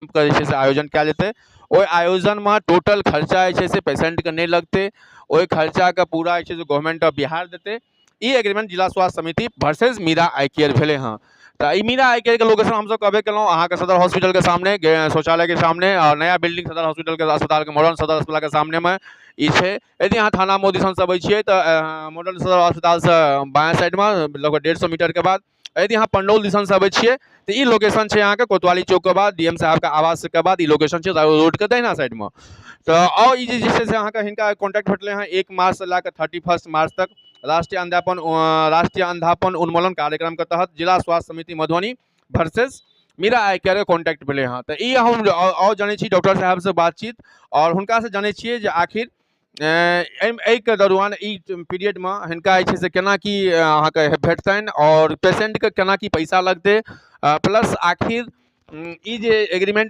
के जे छै से आयोजन कयल जेतै। ओहि आयोजनमे टोटल खर्चा जे छै से पेशेंटके नहि लगतै, ओहि खर्चाके पूरा जे छै से गवर्नमेंट ऑफ बिहार देतै। ई एग्रीमेंट जिला स्वास्थ्य समिति वर्सेस मीरा आई केयर भेलै हँ। तो ई मीरा आई केयर के लोकेशन हमसब कहबे केलहुँ अहाँके सदर हॉस्पिटल के सामने, शौचालय के सामने, और नया बिल्डिंग सदर हॉस्पिटल के अस्पताल के मॉडर्न सदर अस्पताल के सामने में ई छै। यदि अहाँ थाना मोदी सन से अबै छियै तऽ मॉडर्न सदर अस्पताल से बायाँ साइड में लगभग 150 मीटर के बाद, यदि अहाँ पंडौल दिसन से अबै छियै तो ई लोकेशन छै अहाँके कोतवाली चौक के बाद, डीएम साहब के आवास के बाद ई लोकेशन छै रोड के दहिना साइड में। तो और ई जे छै से अहाँके हिनका कॉन्टैक्ट भेटलै हँ 1 मार्च से लए कऽ 31 मार्च तक राष्ट्रीय अंधापन उन्मूलन कार्यक्रम के तहत जिला स्वास्थ्य समिति मधुबनी वर्सेस मीरा आई केयर के कॉन्टैक्ट भेलै हँ। तो ई हम और जानै छी डॉक्टर साहब से बातचीत, और हुनका से जानै छियै जे आखिर एहिके दौरान ई पीरियड में हिनका जे छै से केना की अहाँके भेटतनि और पेशेंट के केना की पैसा लगतै, प्लस आखिर ई जे एग्रीमेंट